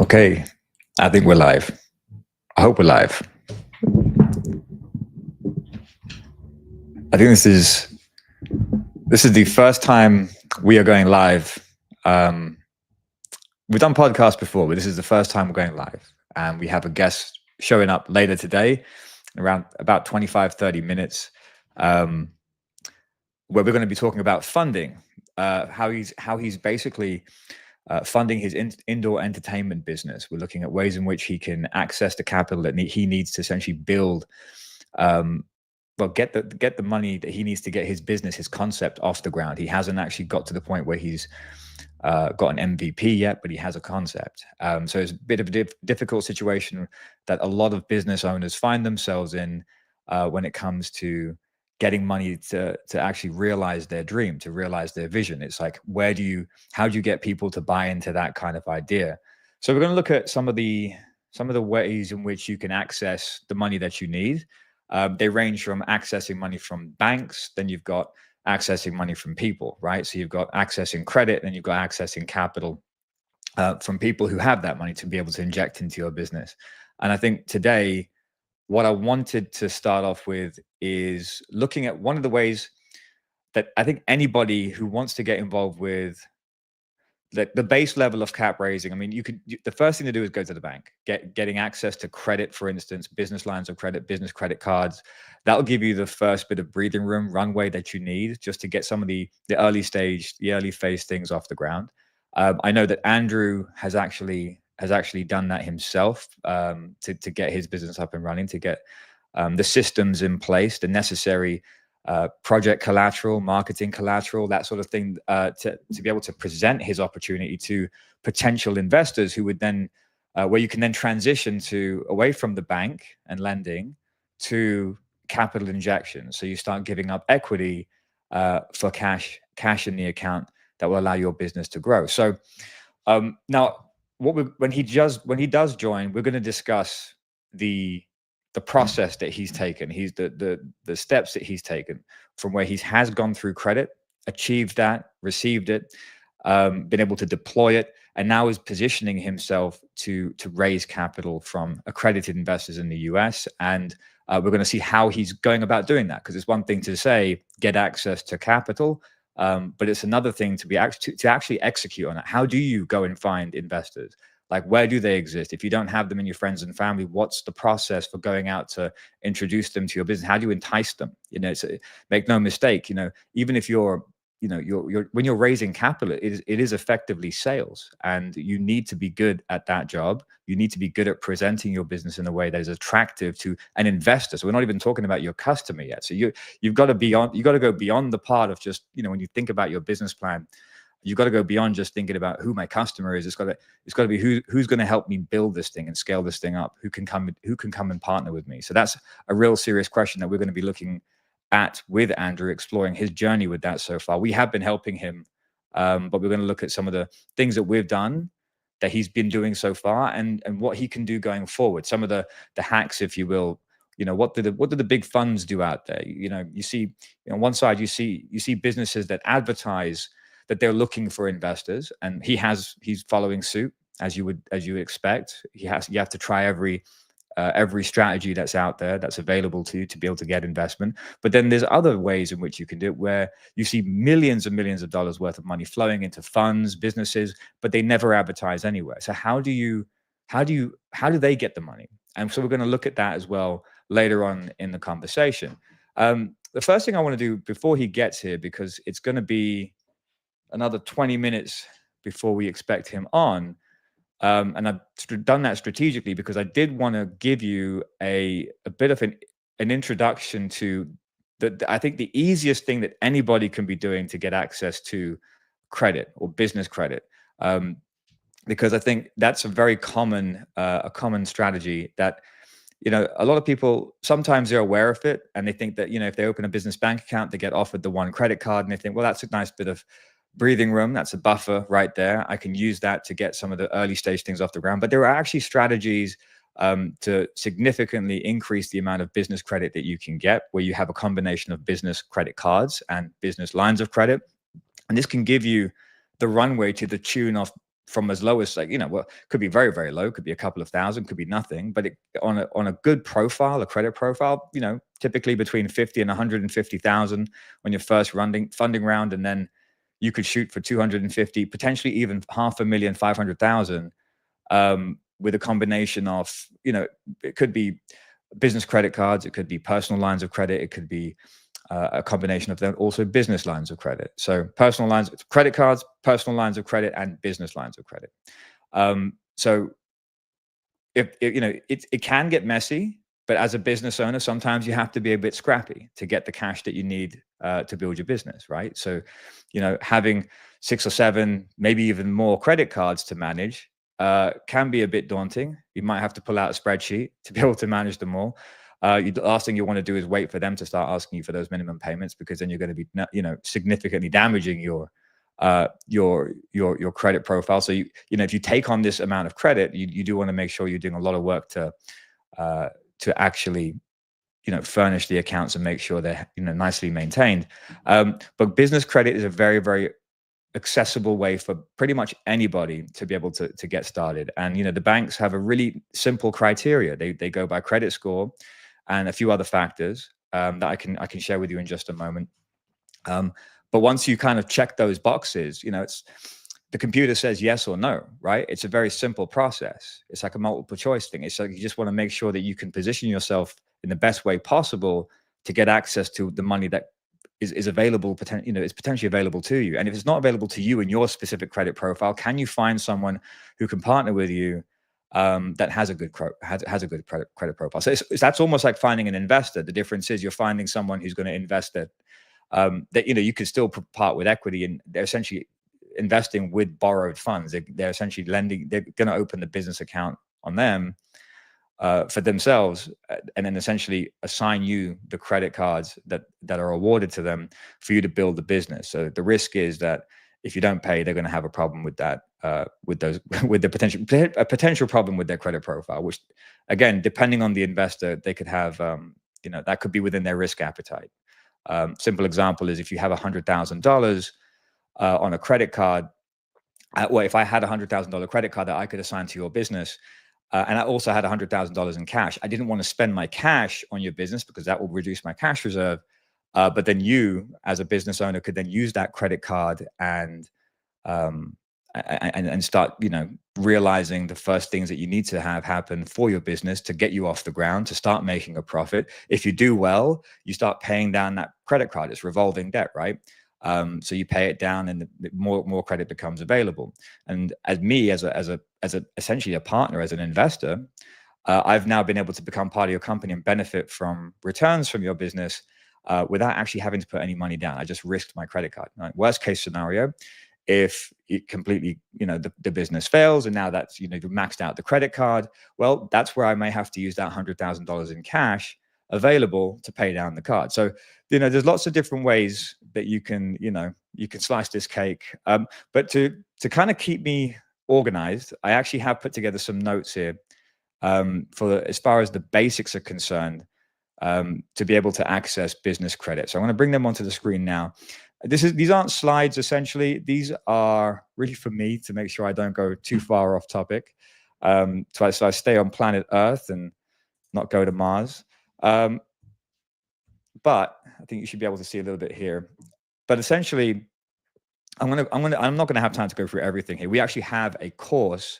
Okay, I think we're live. I hope we're live. I think this is the first time we are going live. We've done podcasts before, but this is the first time we're going live. And we have a guest showing up later today, around about 25, 30 minutes, where we're going to be talking about funding, how he's basically funding his indoor entertainment business. We're looking at ways in which he can access the capital that he needs to essentially build, get the money that he needs to get his business, his concept off the ground. He hasn't actually got to the point where he's got an MVP yet, but he has a concept. So it's a bit of a difficult situation that a lot of business owners find themselves in when it comes to getting money to actually realize their dream, to realize their vision. It's like, how do you get people to buy into that kind of idea? So we're going to look at some of the ways in which you can access the money that you need. They range from accessing money from banks, then you've got accessing money from people, right? So you've got accessing credit, then you've got accessing capital from people who have that money to be able to inject into your business. And I think today, what I wanted to start off with is looking at one of the ways that I think anybody who wants to get involved with the base level of cap raising. I mean, the first thing to do is go to the bank, getting access to credit, for instance, business lines of credit, business credit cards. That'll give you the first bit of breathing room, runway that you need just to get some of the early phase things off the ground. I know that Andrew has actually done that himself to get his business up and running, to get the systems in place, the necessary project collateral, marketing collateral, that sort of thing, to be able to present his opportunity to potential investors who would then, where you can then transition away from the bank and lending to capital injection. So you start giving up equity for cash in the account that will allow your business to grow. So now, when he does join, we're going to discuss the process that he's taken. He's the steps that he's taken from where he has gone through credit, achieved that, received it, been able to deploy it, and now is positioning himself to raise capital from accredited investors in the US. And we're going to see how he's going about doing that, because it's one thing to say get access to capital, but it's another thing to actually execute on it. How do you go and find investors? Like, where do they exist? If you don't have them in your friends and family, what's the process for going out to introduce them to your business? How do you entice them? Make no mistake, even if you're when you're raising capital, it is effectively sales, and you need to be good at that job. You need to be good at presenting your business in a way that is attractive to an investor. So we're not even talking about your customer yet. So you've got to go beyond the part of just, when you think about your business plan, you've got to go beyond just thinking about who my customer is. It's got to be who's going to help me build this thing and scale this thing up. Who can come and partner with me? So that's a real serious question that we're going to be looking at with Andrew, exploring his journey with that so far. We have been helping him, but we're going to look at some of the things that we've done, that he's been doing so far, and what he can do going forward. Some of the hacks, if you will. What do the big funds do out there? You see, on one side, you see businesses that advertise that they're looking for investors, and he's following suit, as you expect. You have to try every strategy that's out there, that's available to you, to be able to get investment. But then there's other ways in which you can do it, where you see millions and millions of dollars worth of money flowing into funds, businesses, but they never advertise anywhere. So how do they get the money? And so we're going to look at that as well later on in the conversation. The first thing I want to do before he gets here, because it's going to be another 20 minutes before we expect him on. And I've done that strategically because I did want to give you a bit of an introduction to I think the easiest thing that anybody can be doing to get access to credit or business credit. Because I think that's a very common strategy that, a lot of people, sometimes they're aware of it, and they think that, if they open a business bank account, they get offered the one credit card, and they think, well, that's a nice bit of breathing room. That's a buffer right there. I can use that to get some of the early stage things off the ground. But there are actually strategies to significantly increase the amount of business credit that you can get, where you have a combination of business credit cards and business lines of credit. And this can give you the runway to the tune of from as low as could be very, very low, could be a couple of thousand, could be nothing, but on a good profile, a credit profile, typically between 50 and 150,000 on your first funding round, and then you could shoot for 250, potentially even 500,000, 500,000, with a combination of, it could be business credit cards, it could be personal lines of credit, it could be a combination of them, also business lines of credit. So personal lines, credit cards, personal lines of credit, and business lines of credit. So it can get messy, but as a business owner, sometimes you have to be a bit scrappy to get the cash that you need to build your business, right? So, having 6 or 7, maybe even more credit cards to manage can be a bit daunting. You might have to pull out a spreadsheet to be able to manage them all. The last thing you want to do is wait for them to start asking you for those minimum payments, because then you're going to be, significantly damaging your credit profile. So if you take on this amount of credit, you do want to make sure you're doing a lot of work to actually, furnish the accounts and make sure they're, nicely maintained. But business credit is a very, very accessible way for pretty much anybody to be able to get started. And, the banks have a really simple criteria. They go by credit score and a few other factors that I can share with you in just a moment. But once you kind of check those boxes, it's the computer says yes or no, right? It's a very simple process. It's like a multiple choice thing. It's like you just want to make sure that you can position yourself in the best way possible to get access to the money that is available, is potentially available to you. And if it's not available to you in your specific credit profile, can you find someone who can partner with you that has a good credit profile? So that's almost like finding an investor. The difference is you're finding someone who's going to invest that you could still part with equity, and they're essentially investing with borrowed funds. They're essentially lending. They're going to open the business account on them for themselves, and then essentially assign you the credit cards that are awarded to them for you to build the business. So the risk is that if you don't pay, they're going to have a problem with that, with the potential problem with their credit profile, which again, depending on the investor, they could have, that could be within their risk appetite. Simple example is if you have $100,000 on a credit card. Well, if I had $100,000 credit card that I could assign to your business, and I also had $100,000 in cash, I didn't want to spend my cash on your business because that will reduce my cash reserve. But then you, as a business owner, could then use that credit card and start, realizing the first things that you need to have happen for your business to get you off the ground, to start making a profit. If you do well, you start paying down that credit card. It's revolving debt, right? So you pay it down, and the more credit becomes available. And as essentially a partner, as an investor, I've now been able to become part of your company and benefit from returns from your business without actually having to put any money down. I just risked my credit card. Right? Worst case scenario, if it completely, the business fails, and now that's, you've maxed out the credit card, well, that's where I may have to use that $100,000 in cash available to pay down the card. So, there's lots of different ways that you can slice this cake. But to kind of keep me organized, I actually have put together some notes here for as far as the basics are concerned, to be able to access business credit. So I'm going to bring them onto the screen now. These aren't slides, essentially. These are really for me to make sure I don't go too far off topic. So I stay on planet Earth and not go to Mars. But I think you should be able to see a little bit here. But essentially, I'm not going to have time to go through everything here. We actually have a course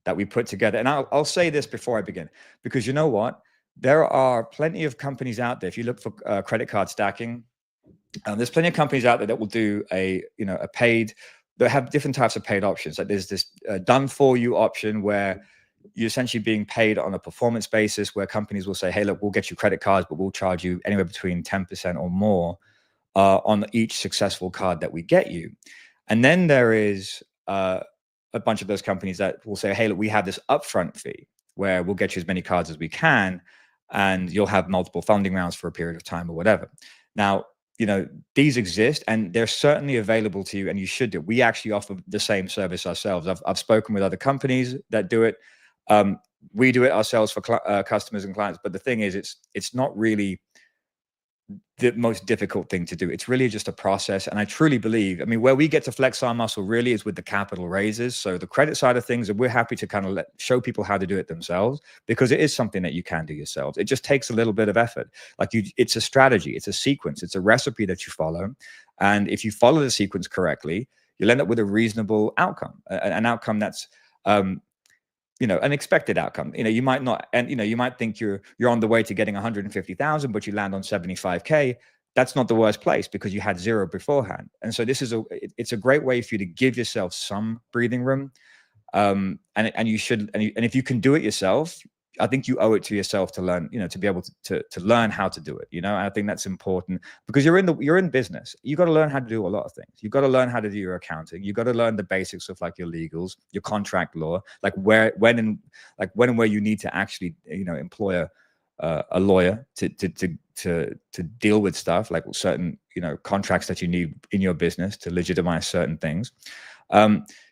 that we put together. And I'll say this before I begin, because you know what? There are plenty of companies out there. If you look for credit card stacking, there's plenty of companies out there that will do a paid, they have different types of paid options. Like there's this done for you option where you're essentially being paid on a performance basis, where companies will say, hey, look, we'll get you credit cards, but we'll charge you anywhere between 10% or more on each successful card that we get you. And then there is a bunch of those companies that will say, hey, look, we have this upfront fee where we'll get you as many cards as we can, and you'll have multiple funding rounds for a period of time or whatever. Now, these exist, and they're certainly available to you, and you should do. We actually offer the same service ourselves. I've spoken with other companies that do it. We do it ourselves for customers and clients. But the thing is, it's not really the most difficult thing to do. It's really just a process. And I truly believe, I mean, where we get to flex our muscle really is with the capital raises. So the credit side of things, we're happy to kind of show people how to do it themselves, because it is something that you can do yourselves. It just takes a little bit of effort. Like it's a strategy, it's a sequence, it's a recipe that you follow. And if you follow the sequence correctly, you'll end up with a reasonable outcome, an outcome that's, an expected outcome. You might not, and you might think you're on the way to getting 150,000, but you land on 75K. That's not the worst place, because you had zero beforehand. And so it's a great way for you to give yourself some breathing room. And if you can do it yourself, I think you owe it to yourself to learn, to be able to learn how to do it. And I think that's important, because you're in business. You got to learn how to do a lot of things. You've got to learn how to do your accounting. You've got to learn the basics of like your legals, your contract law, like when and where you need to actually, employ a lawyer to deal with stuff like certain, contracts that you need in your business to legitimize certain things.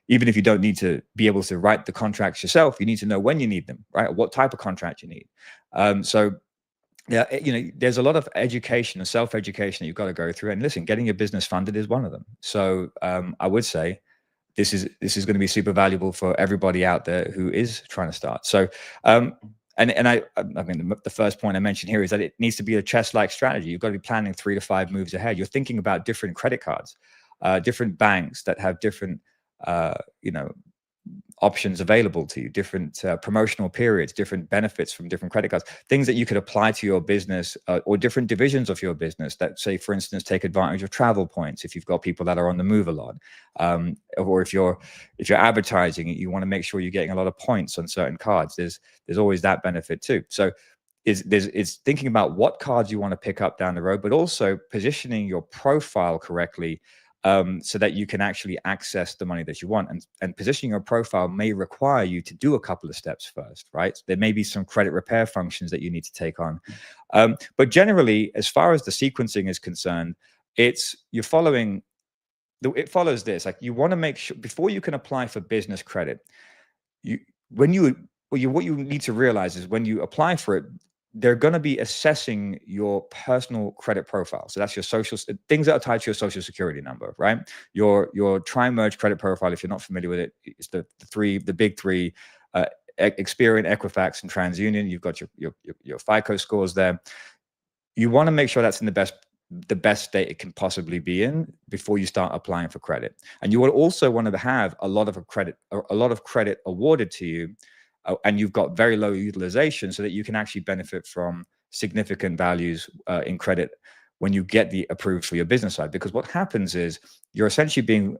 Even if you don't need to be able to write the contracts yourself, you need to know when you need them, right? What type of contract you need. There's a lot of education and self-education that you've got to go through. And listen, getting your business funded is one of them. So I would say this is going to be super valuable for everybody out there who is trying to start. So I mean, the first point I mentioned here is that it needs to be a chess-like strategy. You've got to be planning 3 to 5 moves ahead. You're thinking about different credit cards, different banks that have different options available to you, different promotional periods, different benefits from different credit cards, things that you could apply to your business, or different divisions of your business that, say, for instance, take advantage of travel points if you've got people that are on the move a lot, or if you're advertising, you want to make sure you're getting a lot of points on certain cards. There's always that benefit too. So it's thinking about what cards you want to pick up down the road, but also positioning your profile correctly, so that you can actually access the money that you want. And positioning your profile may require you to do a couple of steps first, right? There may be some credit repair functions that you need to take on. But generally, as far as the sequencing is concerned, it follows this. Like, you want to make sure before you can apply for business credit, what you need to realize is when you apply for it, they're going to be assessing your personal credit profile. So that's your things that are tied to your social security number, right? Your tri-merge credit profile, if you're not familiar with it, it's the big three, Experian, Equifax, and TransUnion. You've got your FICO scores there. You want to make sure that's in the best state it can possibly be in before you start applying for credit. And you will also want to have a lot of credit awarded to you, and you've got very low utilization, so that you can actually benefit from significant values in credit when you get the approved for your business side. Because what happens is you're essentially being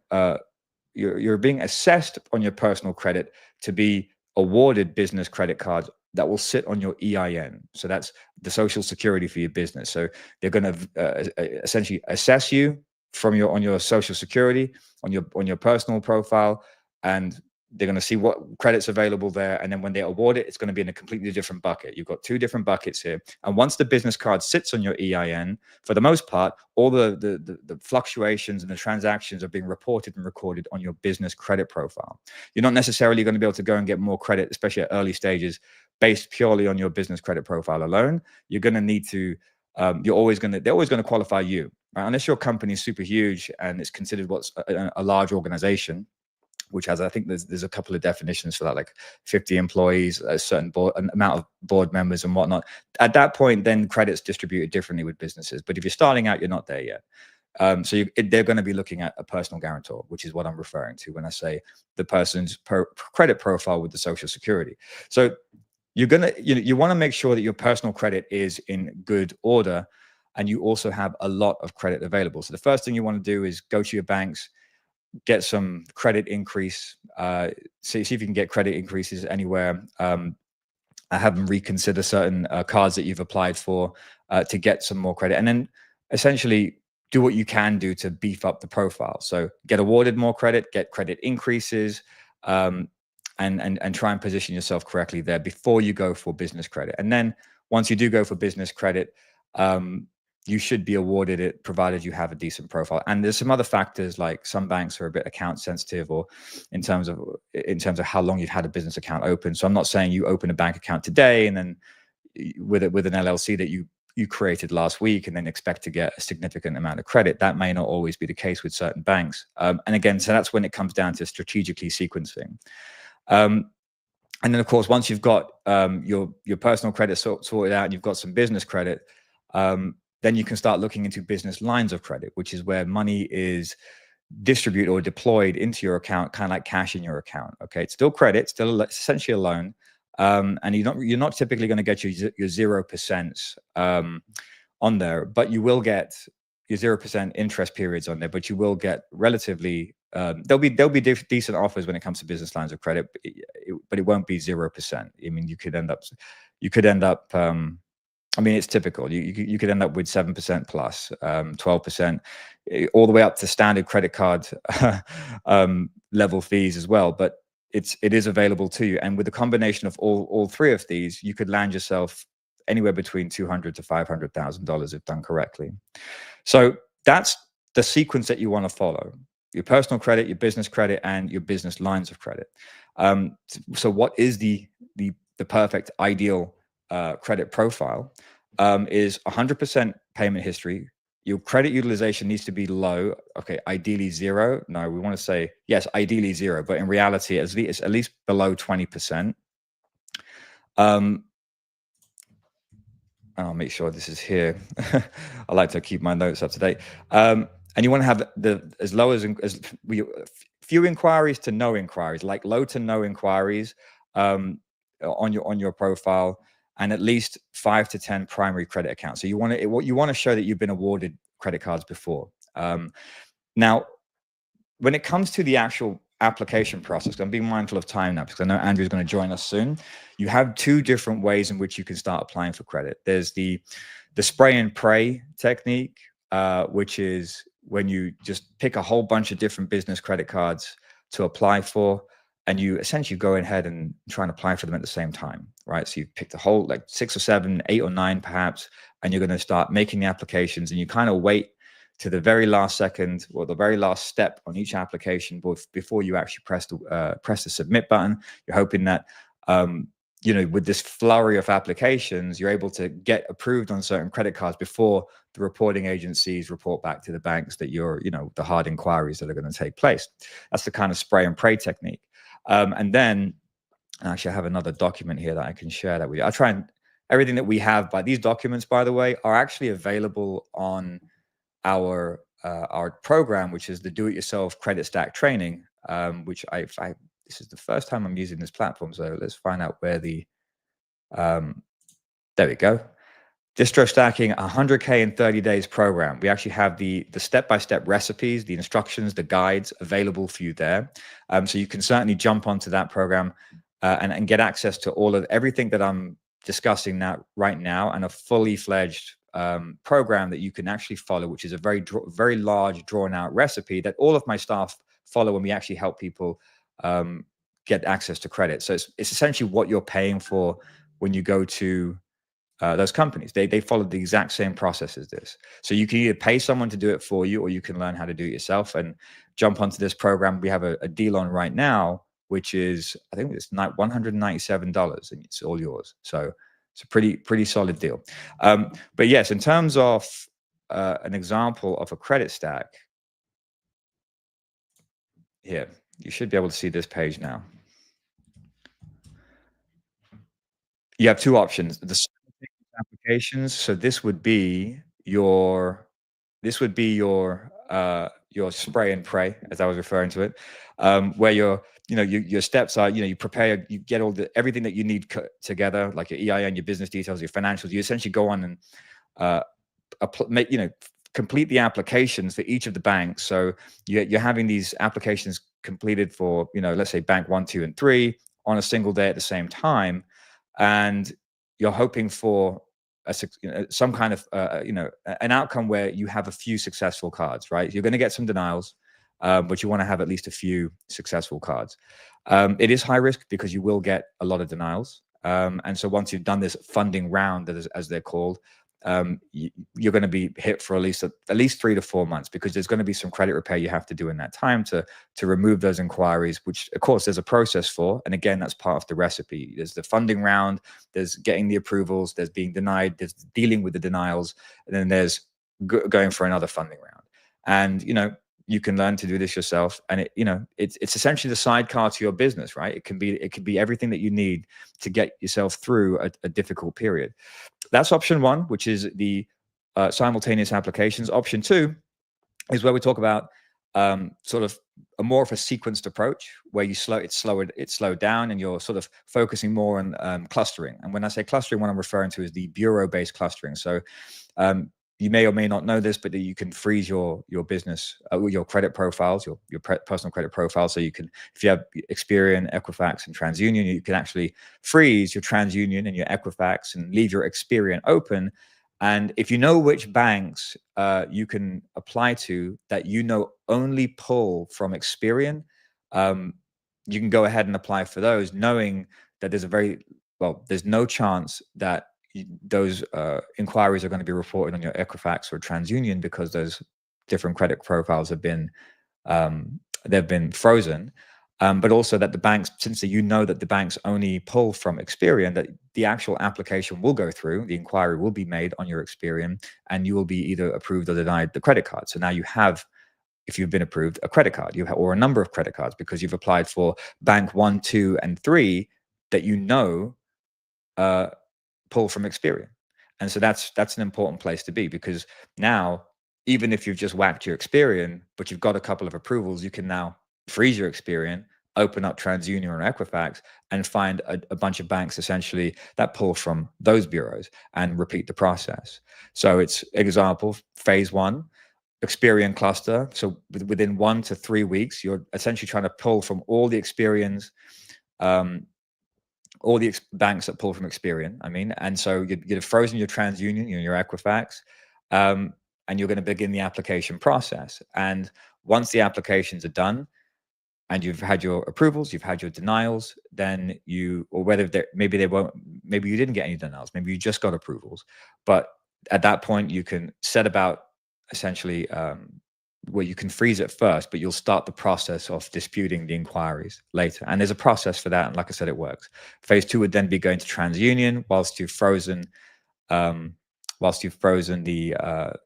you're being assessed on your personal credit to be awarded business credit cards that will sit on your EIN. So that's the social security for your business. So they're going to essentially assess you on your social security, on your personal profile, and they're going to see what credit's available there. And then when they award it, it's going to be in a completely different bucket. You've got 2 different buckets here. And once the business card sits on your EIN, for the most part, all the fluctuations and the transactions are being reported and recorded on your business credit profile. You're not necessarily going to be able to go and get more credit, especially at early stages, based purely on your business credit profile alone. You're going to need to, they're always going to qualify you, right? Unless your company is super huge and it's considered what's a large organization, which has, I think there's a couple of definitions for that, like 50 employees, a certain amount of board members and whatnot. At that point, then credit's distributed differently with businesses. But if you're starting out, you're not there yet. So they're going to be looking at a personal guarantor, which is what I'm referring to when I say the person's credit profile with the social security. So you want to make sure that your personal credit is in good order, and you also have a lot of credit available. So the first thing you want to do is go to your banks, get some credit increase, see if you can get credit increases anywhere. Have them reconsider certain cards that you've applied for to get some more credit, and then essentially do what you can do to beef up the profile. So get awarded more credit, get credit increases, and try and position yourself correctly there before you go for business credit. And then once you do go for business credit, you should be awarded it, provided you have a decent profile. And there's some other factors, like some banks are a bit account sensitive, or in terms of how long you've had a business account open. So I'm not saying you open a bank account today and then with an LLC that you you created last week and then expect to get a significant amount of credit. That may not always be the case with certain banks. And again, so that's when it comes down to strategically sequencing. And then, of course, once you've got your personal credit sorted out and you've got some business credit, then you can start looking into business lines of credit, which is where money is distributed or deployed into your account, kind of like cash in your account. Okay, it's still credit, still essentially a loan, and you're not typically going to get your 0% on there, but you will get your 0% interest periods on there. But you will get relatively there'll be decent offers when it comes to business lines of credit, but it won't be 0%. I mean, you could end up. I mean, it's typical. You could end up with 7% plus, 12%, all the way up to standard credit card level fees as well. But it is available to you, and with a combination of all three of these, you could land yourself anywhere between $200,000 to $500,000 if done correctly. So that's the sequence that you want to follow: your personal credit, your business credit, and your business lines of credit. So what is the perfect ideal credit profile? Is 100% payment history. Your credit utilization needs to be low. Okay, ideally zero. No, we want to say yes, ideally zero, but in reality, at least below 20%. I'll make sure this is here. I like to keep my notes up to date. And you want to have as low as few inquiries to no inquiries, like low to no inquiries on your profile, and at least 5 to 10 primary credit accounts. So you want to show that you've been awarded credit cards before. Now, when it comes to the actual application process, I'm being mindful of time now because I know Andrew's going to join us soon. You have two different ways in which you can start applying for credit. There's the spray and pray technique, which is when you just pick a whole bunch of different business credit cards to apply for, and you essentially go ahead and try and apply for them at the same time, right? So you pick the whole, like 6 or 7, 8 or 9 perhaps, and you're going to start making the applications, and you kind of wait to the very last second or the very last step on each application before you actually press the submit button. You're hoping that with this flurry of applications, you're able to get approved on certain credit cards before the reporting agencies report back to the banks that you're, the hard inquiries that are going to take place. That's the kind of spray and pray technique. And then, actually, I have another document here that I can share that with you. I try and everything that we have, by these documents, by the way, are actually available on our program, which is the Do-It-Yourself Credit Stack Training, which this is the first time I'm using this platform. So let's find out where there we go. Distro Stacking 100K in 30 days program. We actually have the step-by-step recipes, the instructions, the guides available for you there. So you can certainly jump onto that program and get access to everything that I'm discussing right now, and a fully fledged program that you can actually follow, which is a very large, drawn-out recipe that all of my staff follow when we actually help people get access to credit. So it's essentially what you're paying for when you go to those companies. They follow the exact same process as this. So you can either pay someone to do it for you, or you can learn how to do it yourself and jump onto this program. We have a deal on right now, which is, I think it's $197, and it's all yours. So it's a pretty solid deal. But yes, in terms of an example of a credit stack, here, you should be able to see this page now. You have two options. The applications. So this would be your spray and pray, as I was referring to it, where your steps are, you prepare, you get everything that you need together, like your EIN, your business details, your financials. You essentially go on and complete the applications for each of the banks. So you're having these applications completed for, let's say bank 1, 2, and 3 on a single day at the same time, and you're hoping for some kind of an outcome where you have a few successful cards, right? You're going to get some denials, but you want to have at least a few successful cards. It is high risk because you will get a lot of denials, and so once you've done this funding round, as they're called, you're going to be hit for at least 3 to 4 months, because there's going to be some credit repair you have to do in that time to remove those inquiries, which of course there's a process for. And again, that's part of the recipe. There's the funding round, there's getting the approvals, there's being denied, there's dealing with the denials, and then there's going for another funding round. And you can learn to do this yourself, and it's essentially the sidecar to your business, right? It can be everything that you need to get yourself through a difficult period. That's option one, which is the simultaneous applications. Option two is where we talk about sort of more of a sequenced approach, where it's slowed down, and you're sort of focusing more on clustering. And when I say clustering, what I'm referring to is the bureau-based clustering. So you may or may not know this, but you can freeze your business, your credit profiles, your personal credit profile. So you can, if you have Experian, Equifax, and TransUnion, you can actually freeze your TransUnion and your Equifax and leave your Experian open. And if you know which banks you can apply to that only pull from Experian, you can go ahead and apply for those, knowing that there's no chance that those inquiries are going to be reported on your Equifax or TransUnion, because those different credit profiles have been they've been frozen. But also that the banks, since that the banks only pull from Experian, that the actual application will go through, the inquiry will be made on your Experian, and you will be either approved or denied the credit card. So now you have, if you've been approved, a credit card, or a number of credit cards, because you've applied for bank 1, 2, and 3 that pull from Experian. And so that's an important place to be, because now, even if you've just whacked your Experian, but you've got a couple of approvals, you can now freeze your Experian, open up TransUnion or Equifax, and find a bunch of banks essentially that pull from those bureaus and repeat the process. So it's example, phase 1, Experian cluster. So within 1 to 3 weeks, you're essentially trying to pull from all the Experians, all the banks that pull from Experian, and so you'd have frozen your TransUnion, your Equifax, and you're going to begin the application process. And once the applications are done, and you've had your approvals, you've had your denials, then maybe you didn't get any denials, maybe you just got approvals. But at that point, you can set about essentially where you can freeze it first, but you'll start the process of disputing the inquiries later. And there's a process for that. And like I said, it works. Phase 2 would then be going to TransUnion whilst you've frozen the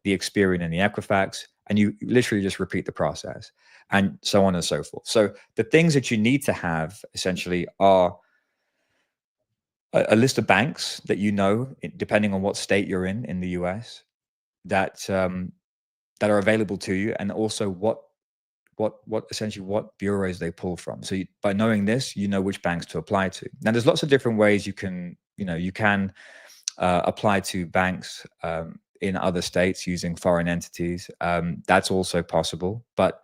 Experian and the Equifax, and you literally just repeat the process, and so on and so forth. So the things that you need to have essentially are a list of banks that depending on what state you're in the US, that are available to you, and also what bureaus they pull from. So by knowing this, which banks to apply to. Now, there's lots of different ways you can apply to banks in other states using foreign entities. That's also possible, but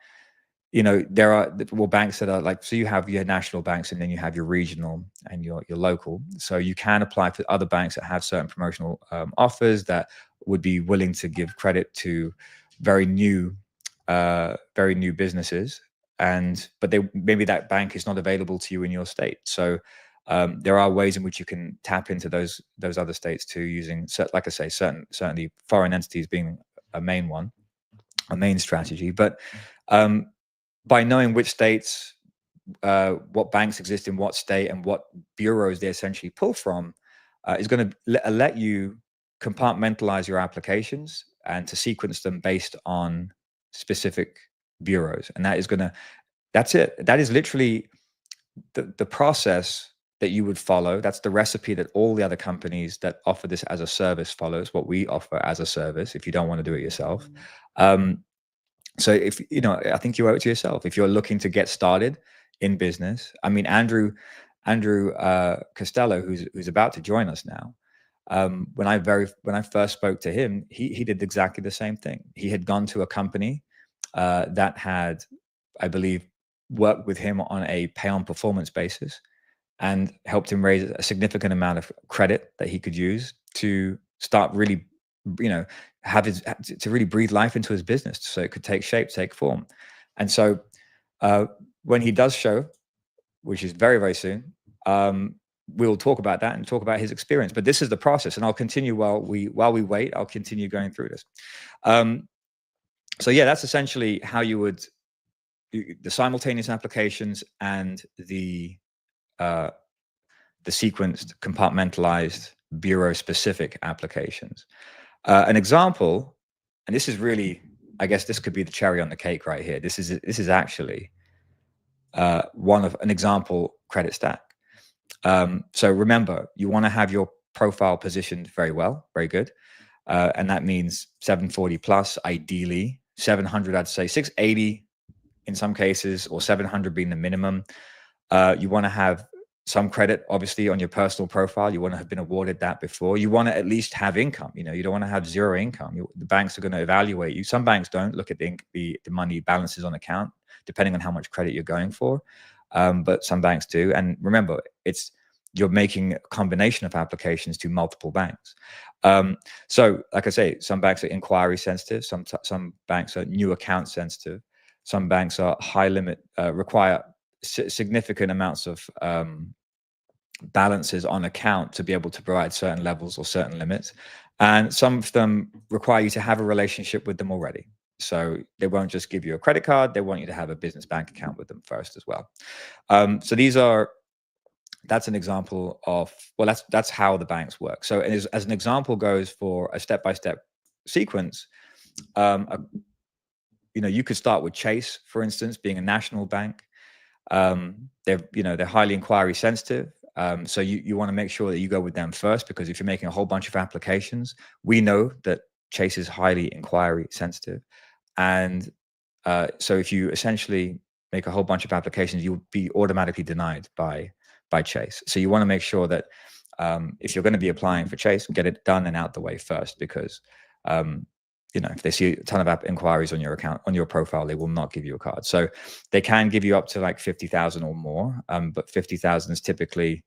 there are banks that are like, so you have your national banks, and then you have your regional and your local. So you can apply for other banks that have certain promotional offers that would be willing to give credit to very new businesses, but maybe that bank is not available to you in your state. So there are ways in which you can tap into those other states too, using, like I say, certainly foreign entities being a main strategy. But by knowing which states, what banks exist in what state, and what bureaus they essentially pull from, is going to let you compartmentalize your applications and to sequence them based on specific bureaus. And that's it. That is literally the process that you would follow. That's the recipe that all the other companies that offer this as a service follows, what we offer as a service, if you don't want to do it yourself. So if, I think you owe it to yourself. If you're looking to get started in business, Andrew Costello, who's about to join us now, when I first spoke to him, he did exactly the same thing. He had gone to a company that had, I believe, worked with him on a pay on performance basis, and helped him raise a significant amount of credit that he could use to start really, to really breathe life into his business, so it could take shape, take form. And so when he does show, which is very, very soon, we'll talk about that and talk about his experience. But this is the process, and I'll continue while we wait. I'll continue going through this. So yeah, that's essentially how you would the simultaneous applications and the sequenced, compartmentalized, bureau-specific applications. An example, and this is really, I guess this could be the cherry on the cake right here. This is actually one of an example credit stack. So remember, you want to have your profile positioned very well, very good. And that means 740 plus, ideally 700, I'd say 680 in some cases, or 700 being the minimum. You want to have some credit, obviously, on your personal profile. You want to have been awarded that before. You want to at least have income. You don't want to have zero income. The banks are going to evaluate you. Some banks don't look at the money balances on account, depending on how much credit you're going for. But some banks do. And remember, you're making a combination of applications to multiple banks. So like I say, some banks are inquiry sensitive. Some banks are new account sensitive. Some banks are high limit, require significant amounts of balances on account to be able to provide certain levels or certain limits. And some of them require you to have a relationship with them already. So they won't just give you a credit card. They want you to have a business bank account with them first as well. So that's an example of, well, that's how the banks work. So as an example goes for a step-by-step sequence, you could start with Chase, for instance, being a national bank. They're highly inquiry sensitive. So you want to make sure that you go with them first, because if you're making a whole bunch of applications, we know that Chase is highly inquiry sensitive. And so if you essentially make a whole bunch of applications, you'll be automatically denied by Chase. So you want to make sure that if you're going to be applying for Chase, get it done and out the way first, because if they see a ton of app inquiries on your account, on your profile, they will not give you a card. So they can give you up to like 50,000 or more, but 50,000 is typically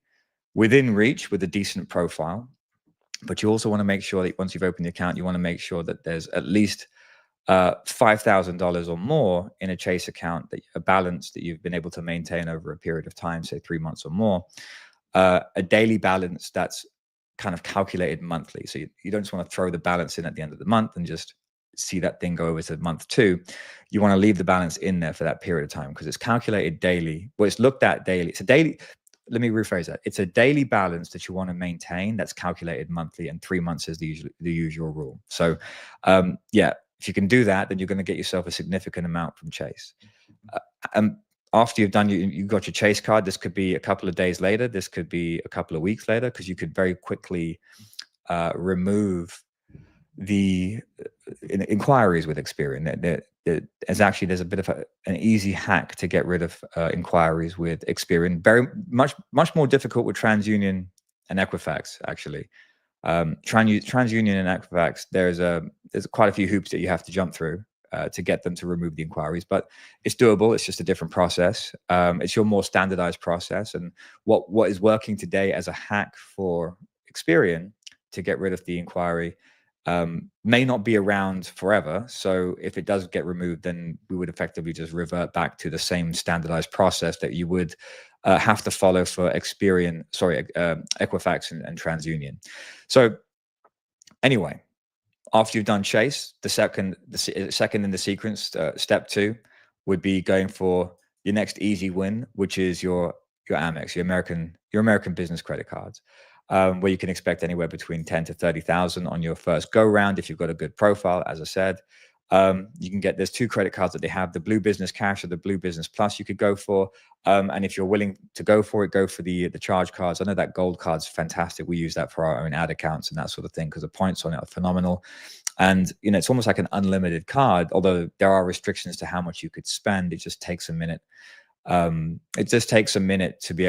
within reach with a decent profile. But you also want to make sure that once you've opened the account, you want to make sure that there's at least $5,000 or more in a Chase account, a balance that you've been able to maintain over a period of time, say 3 months or more, a daily balance that's kind of calculated monthly. So you don't just want to throw the balance in at the end of the month and just see that thing go over to month 2. You want to leave the balance in there for that period of time, because it's calculated daily. Well, it's looked at daily. It's a daily, let me rephrase that. It's a daily balance that you want to maintain that's calculated monthly, and 3 months is the usual rule. So if you can do that, then you're going to get yourself a significant amount from Chase. After you've done, you got your Chase card, this could be a couple of days later, this could be a couple of weeks later, because you could very quickly remove the inquiries with Experian. There's a bit of an easy hack to get rid of inquiries with Experian. Very much more difficult with TransUnion and Equifax, actually. TransUnion and Equifax, there's quite a few hoops that you have to jump through to get them to remove the inquiries, but it's doable. It's just a different process. It's your more standardized process. And what is working today as a hack for Experian to get rid of the inquiry may not be around forever. So if it does get removed, then we would effectively just revert back to the same standardized process that you would have to follow for Equifax and TransUnion. So anyway, after you've done Chase, the second in the sequence, step 2, would be going for your next easy win, which is your Amex, your American business credit cards, where you can expect anywhere between 10 to 30,000 on your first go round if you've got a good profile. As I said, you can there's 2 credit cards that they have: the Blue Business Cash or the Blue Business Plus. You could go for, and if you're willing to go for it, go for the charge cards. I know that gold card's fantastic. We use that for our own ad accounts and that sort of thing, because the points on it are phenomenal. And it's almost like an unlimited card, although there are restrictions to how much you could spend. It just takes a minute. To be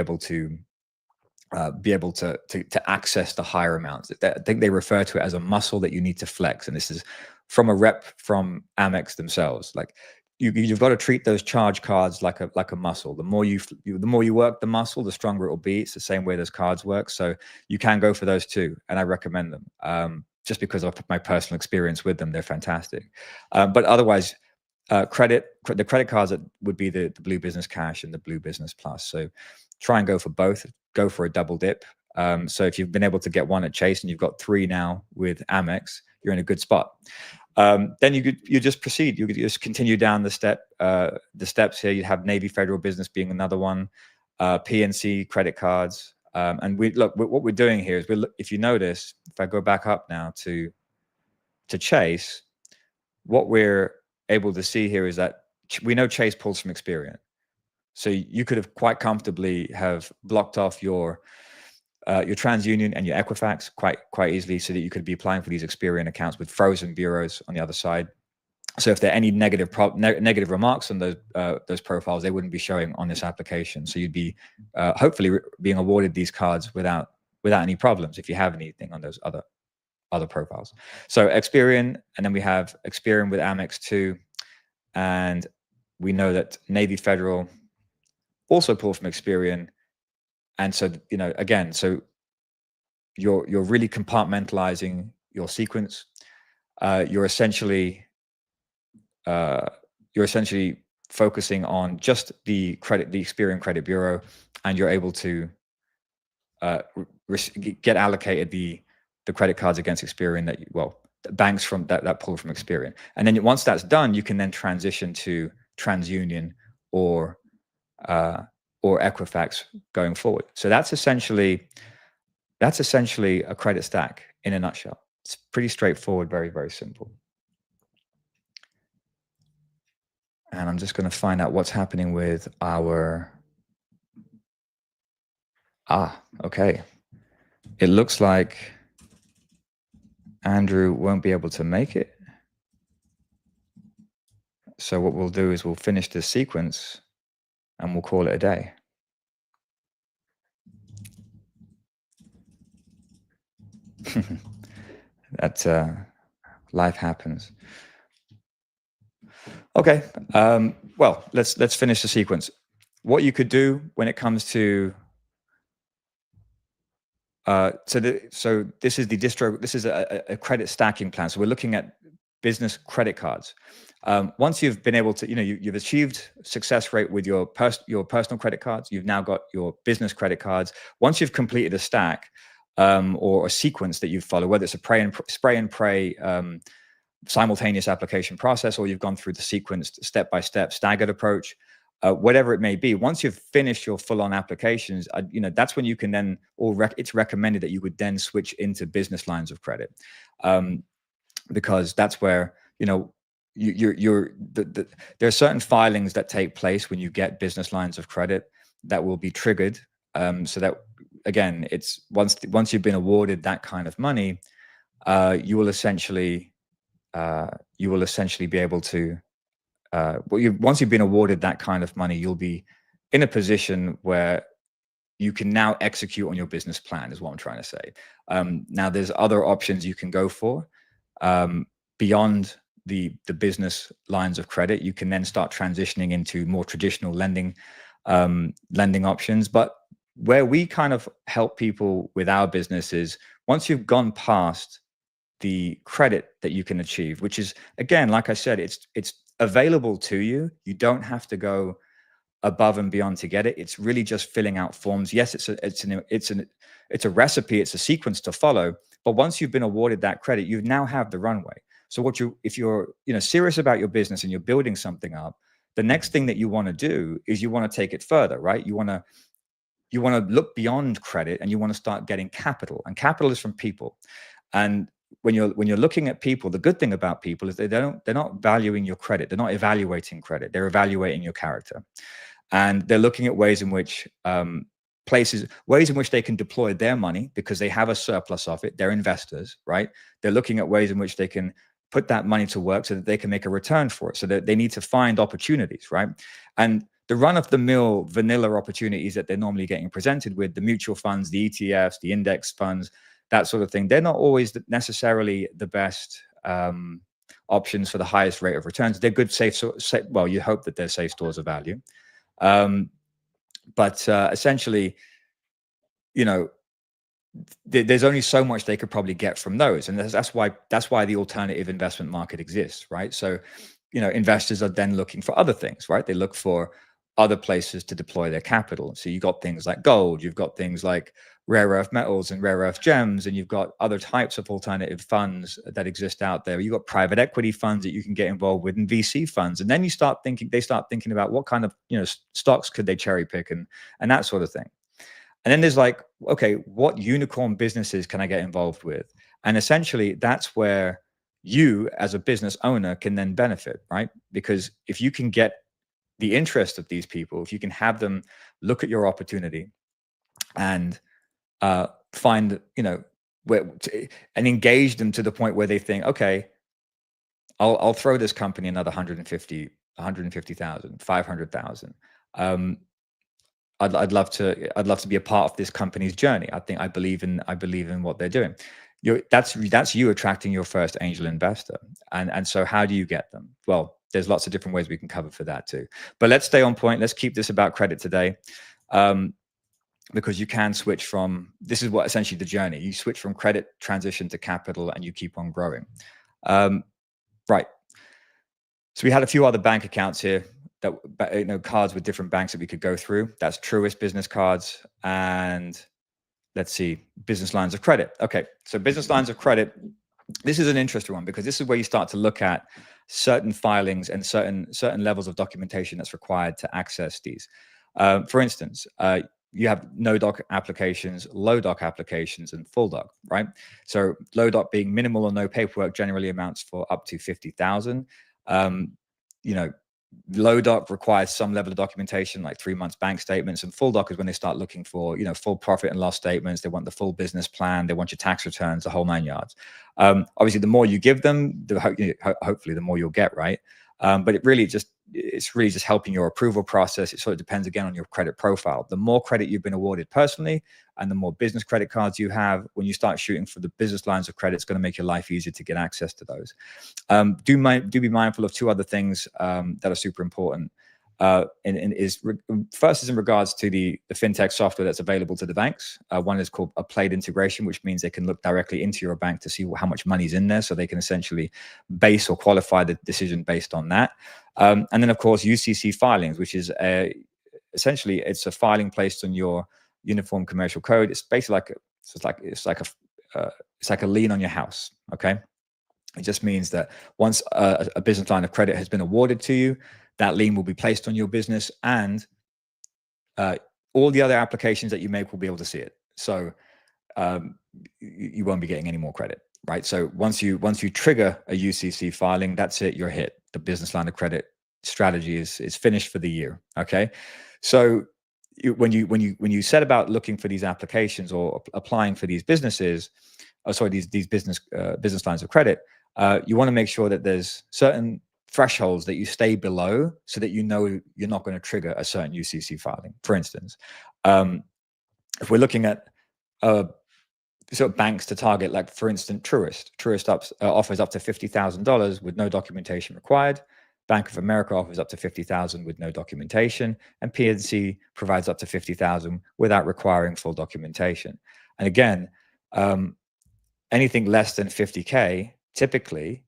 able to access the higher amounts. I think they refer to it as a muscle that you need to flex. And this is from a rep from Amex themselves. Like you've got to treat those charge cards like a muscle. The more you work the muscle, the stronger it will be. It's the same way those cards work. So you can go for those too, and I recommend them. Just because of my personal experience with them, they're fantastic. But otherwise, the credit cards that would be the Blue Business Cash and the Blue Business Plus. So try and go for both. Go for a double dip. So if you've been able to get one at Chase and you've got 3 now with Amex, you're in a good spot. Then you just proceed. You could just continue down the steps here. You have Navy Federal Business being another one, PNC credit cards. And what we're doing here is if you notice, if I go back up now to Chase, what we're able to see here is that we know Chase pulls from Experian. So you could have quite comfortably have blocked off your TransUnion and your Equifax quite easily, so that you could be applying for these Experian accounts with frozen bureaus on the other side. So if there are any negative remarks on those profiles, they wouldn't be showing on this application. So you'd be hopefully being awarded these cards without any problems if you have anything on those other profiles. So Experian, and then we have Experian with Amex too, and we know that Navy Federal also pull from Experian. And so, again, so you're really compartmentalizing your sequence. You're essentially focusing on just the Experian Credit Bureau, and you're able to get allocated the credit cards against Experian the banks from that pull from Experian. And then once that's done, you can then transition to TransUnion or Equifax going forward. So that's essentially a credit stack in a nutshell. It's pretty straightforward, very, very simple. And I'm just going to find out what's happening with our... okay. It looks like Andrew won't be able to make it. So what we'll do is we'll finish this sequence and we'll call it a day. That life happens. Okay. Well, let's finish the sequence. What you could do when it comes to so this is the distro. This is a credit stacking plan. So we're looking at business credit cards. Once you've been able to, you've achieved success rate with your personal credit cards, you've now got your business credit cards. Once you've completed a stack or a sequence that you follow, whether it's a spray and pray simultaneous application process, or you've gone through the sequenced step-by-step staggered approach, whatever it may be, once you've finished your full-on applications, that's when you can then, it's recommended that you would then switch into business lines of credit, because that's where there are certain filings that take place when you get business lines of credit that will be triggered, so that again, it's once you've been awarded that kind of money, you will essentially be able to. Once you've been awarded that kind of money, you'll be in a position where you can now execute on your business plan, is what I'm trying to say. Now, there's other options you can go for beyond the business lines of credit. You can then start transitioning into more traditional lending options. But where we kind of help people with our business is once you've gone past the credit that you can achieve, which is, again, like I said, it's available to you. You don't have to go above and beyond to get it. It's really just filling out forms. Yes, it's a recipe, it's a sequence to follow. But once you've been awarded that credit, you now have the runway. So if you're serious about your business and you're building something up, the next thing that you want to do is you want to take it further, right? You want to look beyond credit and you want to start getting capital. And capital is from people. And when you're looking at people, the good thing about people is they're not valuing your credit. They're not evaluating credit. They're evaluating your character. And they're looking at ways in which they can deploy their money because they have a surplus of it. They're investors, right? They're looking at ways in which they can put that money to work so that they can make a return for it. So that they need to find opportunities, right? And the run-of-the-mill vanilla opportunities that they're normally getting presented with, the mutual funds, the ETFs, the index funds, that sort of thing, they're not always necessarily the best options for the highest rate of returns. They're good, well, you hope that they're safe stores of value. But essentially, there's only so much they could probably get from those. And that's why the alternative investment market exists, right? So investors are then looking for other things, right? They look for other places to deploy their capital. So you've got things like gold, you've got things like rare earth metals and rare earth gems, and you've got other types of alternative funds that exist out there. You've got private equity funds that you can get involved with, and VC funds. And then they start thinking about what kind of stocks could they cherry pick and that sort of thing. And then there's like, okay, what unicorn businesses can I get involved with? And essentially that's where you as a business owner can then benefit, right? Because if you can get the interest of these people, if you can have them look at your opportunity and find, and engage them to the point where they think, okay, I'll throw this company another 150,000, 500,000. I'd love to be a part of this company's journey. I believe in what they're doing. That's you attracting your first angel investor. And so how do you get them? Well, there's lots of different ways we can cover for that too. But let's stay on point. Let's keep this about credit today. Because you can switch from, this is what essentially the journey, you switch from credit transition to capital and you keep on growing. Right. So we had a few other bank accounts here that, cards with different banks that we could go through. That's Truist business cards and let's see, business lines of credit. Okay. So business lines of credit, this is an interesting one because this is where you start to look at certain filings and certain levels of documentation that's required to access these. For instance, you have no doc applications, low doc applications, and full doc, right? So low doc being minimal or no paperwork generally amounts for up to 50,000. Low doc requires some level of documentation, like 3 months bank statements, and full doc is when they start looking for, full profit and loss statements. They want the full business plan. They want your tax returns, the whole 9 yards. Obviously, the more you give them, hopefully the more you'll get, right? But it's really just helping your approval process. It sort of depends again on your credit profile. The more credit you've been awarded personally and the more business credit cards you have, when you start shooting for the business lines of credit, it's going to make your life easier to get access to those. Do be mindful of two other things that are super important. First is in regards to the fintech software that's available to the banks. One is called a played integration, which means they can look directly into your bank to see how much money is in there, so they can essentially base or qualify the decision based on that. And then, of course, UCC filings, which is essentially it's a filing placed on your Uniform Commercial Code. It's basically it's like a lien on your house. Okay, it just means that once a business line of credit has been awarded to you, that lien will be placed on your business, and all the other applications that you make will be able to see it. So you won't be getting any more credit, right? So once you trigger a UCC filing, that's it. You're hit. The business line of credit strategy is finished for the year. Okay, so when you set about looking for these applications or applying for these businesses, these business lines of credit, you want to make sure that there's certain thresholds that you stay below so that you're not going to trigger a certain UCC filing. For instance, if we're looking at sort of banks to target, like for instance, Truist offers up to $50,000 with no documentation required. Bank of America offers up to $50,000 with no documentation, and PNC provides up to $50,000 without requiring full documentation. And again, anything less than 50K, typically,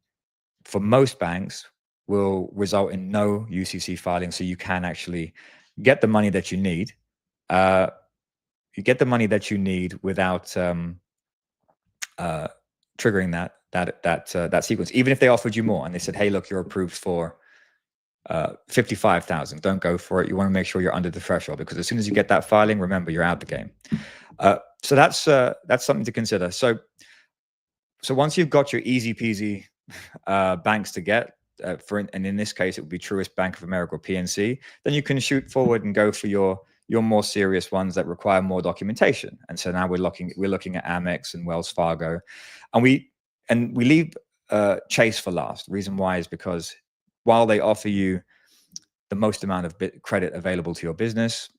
for most banks, will result in no UCC filing, so you can actually get the money that you need. You get the money that you need without triggering that sequence. Even if they offered you more and they said, "Hey, look, you're approved for 55,000. Don't go for it. You want to make sure you're under the threshold, because as soon as you get that filing, remember, you're out the game." So that's something to consider. So once you've got your easy peasy banks to get, and in this case, it would be Truist, Bank of America, or PNC, then you can shoot forward and go for your more serious ones that require more documentation. And so now we're looking at Amex and Wells Fargo, and we leave Chase for last. The reason why is because while they offer you the most amount of credit available to your business,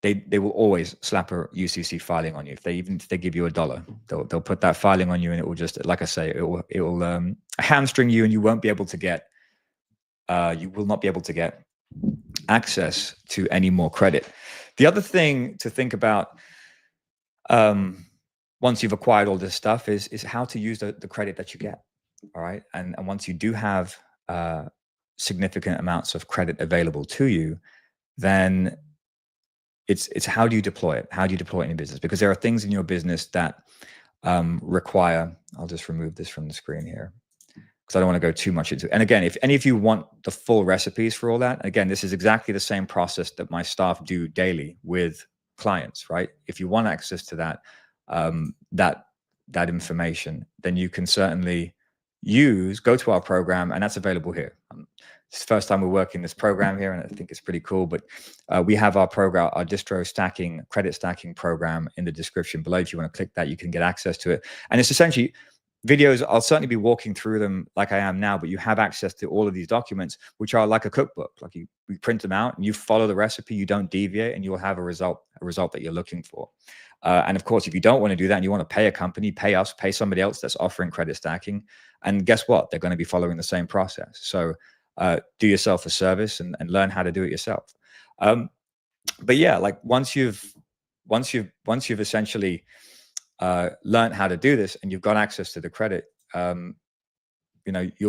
they will always slap a UCC filing on you. If they give you $1, they'll put that filing on you, and it will just, like I say, it will hamstring you, and you won't be able to get access to any more credit. The other thing to think about once you've acquired all this stuff is how to use the credit that you get. All right, and once you do have significant amounts of credit available to you, then it's how do you deploy it? How do you deploy it in your business? Because there are things in your business that require, I'll just remove this from the screen here because I don't want to go too much into it. And again, if any of you want the full recipes for all that, again, this is exactly the same process that my staff do daily with clients, right? If you want access to that, that information, then you can certainly go to our program, and that's available here. It's the first time we're working this program here, and I think it's pretty cool. But we have our program, our distro stacking, credit stacking program in the description below. If you want to click that, you can get access to it. And it's essentially videos. I'll certainly be walking through them like I am now, but you have access to all of these documents, which are like a cookbook. Like we print them out and you follow the recipe, you don't deviate, and you will have a result that you're looking for. And of course, if you don't want to do that and you want to pay a company, pay us, pay somebody else that's offering credit stacking, and guess what? They're going to be following the same process. So do yourself a service and learn how to do it yourself. But yeah, like once you've essentially learned how to do this and you've got access to the credit, you'll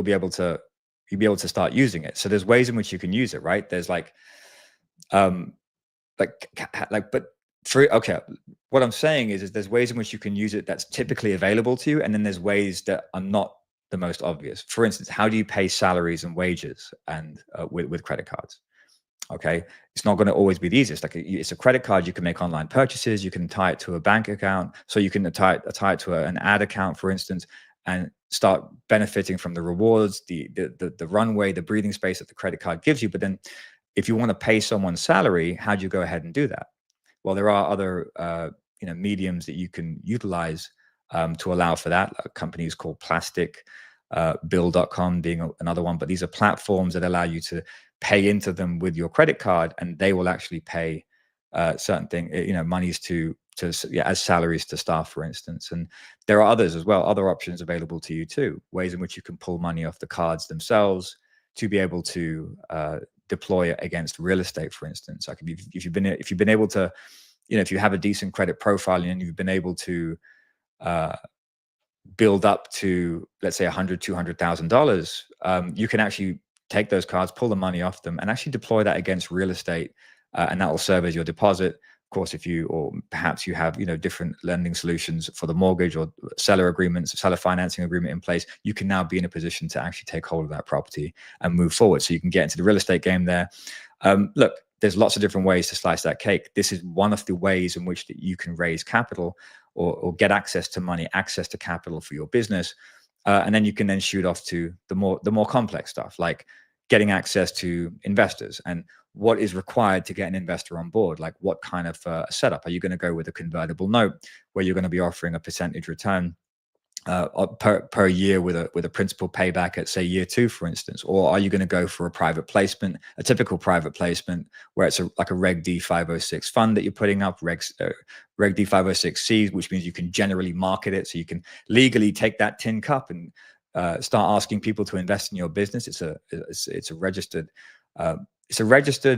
be able to start using it. So there's ways in which you can use it, right? There's what I'm saying is there's ways in which you can use it that's typically available to you, and then there's ways that are not the most obvious. For instance, how do you pay salaries and wages and with credit cards? Okay, it's not going to always be the easiest. Like it's a credit card, you can make online purchases, you can tie it to a bank account, so you can tie it to an ad account, for instance, and start benefiting from the rewards, the runway, the breathing space that the credit card gives you. But then, if you want to pay someone's salary, how do you go ahead and do that? Well, there are other mediums that you can utilize to allow for that. Companies called plasticbill.com being another one, but these are platforms that allow you to pay into them with your credit card, and they will actually pay certain things, monies as salaries to staff, for instance. And there are others as well, other options available to you too, ways in which you can pull money off the cards themselves to be able to deploy it against real estate, for instance. Like if you've been able to, if you have a decent credit profile and you've been able to build up to, let's say, $100,000-$200,000, you can actually take those cards, pull the money off them, and actually deploy that against real estate, and that will serve as your deposit. Of course, perhaps you have different lending solutions for the mortgage or seller financing agreement in place, you can now be in a position to actually take hold of that property and move forward. So you can get into the real estate game there. Look, there's lots of different ways to slice that cake. This is one of the ways in which that you can raise capital or get access to money, access to capital for your business. And then you can then shoot off to the more complex stuff, like getting access to investors and what is required to get an investor on board. Like what kind of setup? Are you going to go with a convertible note where you're going to be offering a percentage return per year with a principal payback at, say, year 2, for instance? Or are you going to go for a private placement, a typical private placement where it's like a Reg D 506 fund that you're putting up, Reg D 506C, which means you can generally market it, so you can legally take that tin cup and start asking people to invest in your business. It's a registered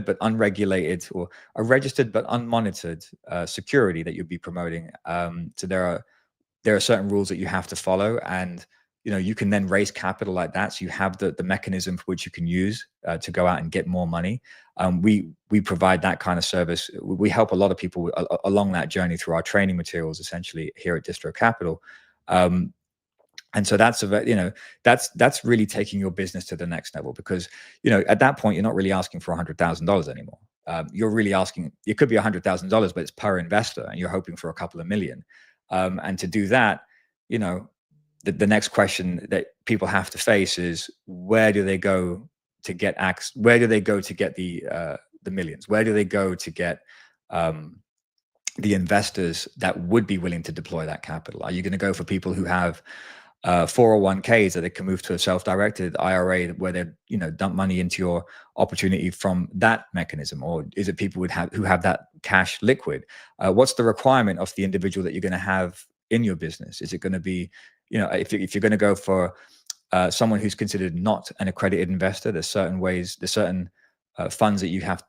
but unregulated, or a registered but unmonitored security that you'll be promoting. So there are certain rules that you have to follow, and you can then raise capital like that. So you have the mechanism for which you can use to go out and get more money. We provide that kind of service. We help a lot of people along that journey through our training materials, essentially, here at Distro Capital. And so that's really taking your business to the next level, because at that point you're not really asking for $100,000 anymore. You're really asking, it could be $100,000, but it's per investor, and you're hoping for a couple of million. And to do that, the next question that people have to face is, where do they go to get where do they go to get the millions? Where do they go to get the investors that would be willing to deploy that capital? Are you going to go for people who have 401ks that they can move to a self-directed IRA where they dump money into your opportunity from that mechanism? Or is it people who have that cash liquid? What's the requirement of the individual that you're going to have in your business? Is it going to be, if you're going to go for someone who's considered not an accredited investor, there's certain funds that you have,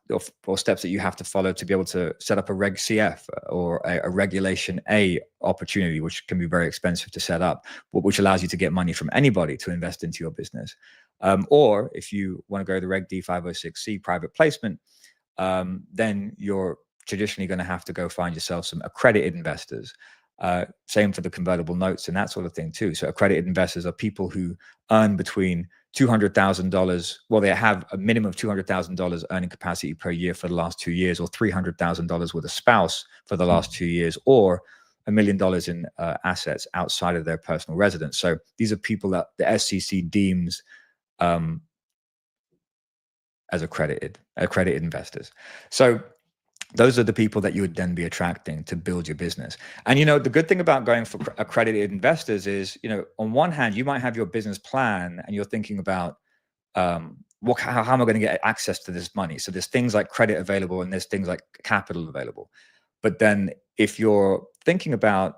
or steps that you have to follow to be able to set up a Reg CF or a Regulation A opportunity, which can be very expensive to set up, which allows you to get money from anybody to invest into your business. Or if you want to go the Reg D 506C private placement, then you're traditionally going to have to go find yourself some accredited investors. Same for the convertible notes and that sort of thing too. So accredited investors are people who earn between $200,000. Well, they have a minimum of $200,000 earning capacity per year for the last 2 years, or $300,000 with a spouse for the last 2 years, or $1 million in assets outside of their personal residence. So these are people that the SEC deems as accredited investors. So those are the people that you would then be attracting to build your business. And, the good thing about going for accredited investors is, on one hand, you might have your business plan and you're thinking about, how am I going to get access to this money? So there's things like credit available and there's things like capital available. But then if you're thinking about,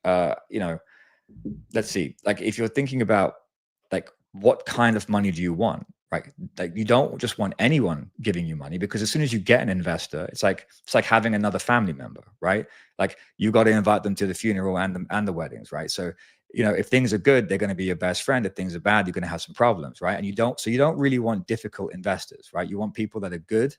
let's see, like if you're thinking about like, what kind of money do you want? Right. Like you don't just want anyone giving you money, because as soon as you get an investor, it's like having another family member, right? Like you got to invite them to the funeral and the weddings, right? So, if things are good, they're going to be your best friend. If things are bad, you're going to have some problems, right? And you don't really want difficult investors, right? You want people that are good,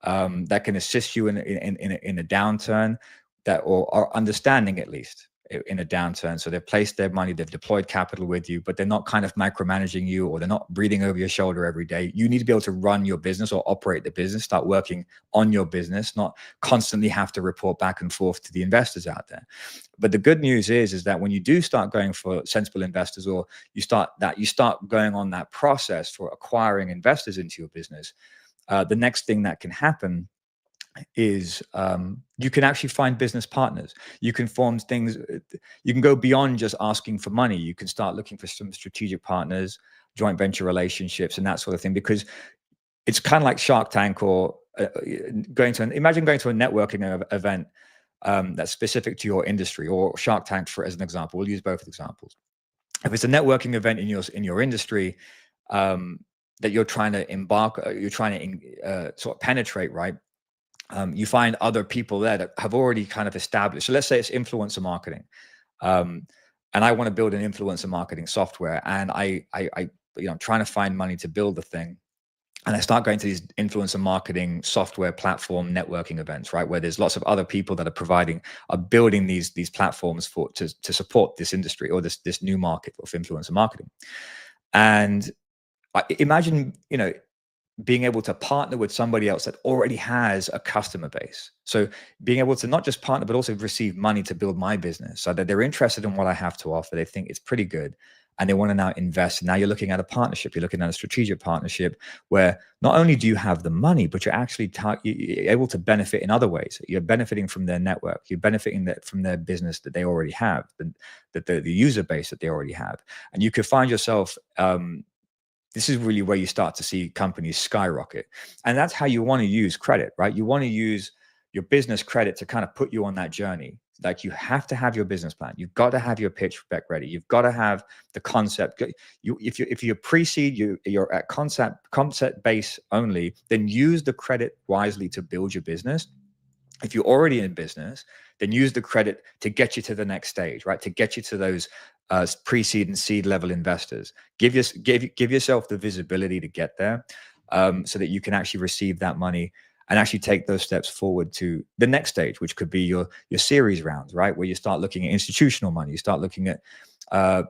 that can assist you in a downturn, that or are understanding at least in a downturn. So they've placed their money, they've deployed capital with you, but they're not kind of micromanaging you, or they're not breathing over your shoulder every day. You need to be able to run your business or operate the business, start working on your business, not constantly have to report back and forth to the investors out there. But the good news is that when you do start going for sensible investors, or you start going on that process for acquiring investors into your business, the next thing that can happen is you can actually find business partners. You can form things. You can go beyond just asking for money. You can start looking for some strategic partners, joint venture relationships, and that sort of thing, because it's kind of like Shark Tank, or imagine going to a networking event that's specific to your industry, or Shark Tank as an example. We'll use both examples. If it's a networking event in your industry that you're trying to sort of penetrate, right? You find other people there that have already kind of established. So let's say it's influencer marketing, and I want to build an influencer marketing software, and I'm trying to find money to build the thing, and I start going to these influencer marketing software platform networking events, right, where there's lots of other people that are building these platforms to support this industry, or this new market of influencer marketing. And I imagine, being able to partner with somebody else that already has a customer base. So being able to not just partner, but also receive money to build my business, so that they're interested in what I have to offer. They think it's pretty good, and they want to now invest. And now you're looking at a partnership. You're looking at a strategic partnership where not only do you have the money, but you're actually you're able to benefit in other ways. You're benefiting from their network. You're benefiting from their business that they already have, the user base that they already have. And you could find yourself, this is really where you start to see companies skyrocket. And that's how you want to use credit, right? You want to use your business credit to kind of put you on that journey. Like you have to have your business plan. You've got to have your pitch deck ready. You've got to have the concept. If you're pre-seed, you're at concept base only, then use the credit wisely to build your business. If you're already in business, then use the credit to get you to the next stage, right? To get you to those pre-seed and seed level investors. Give yourself the visibility to get there, so that you can actually receive that money and actually take those steps forward to the next stage, which could be your series rounds, right? Where you start looking at institutional money, you start looking at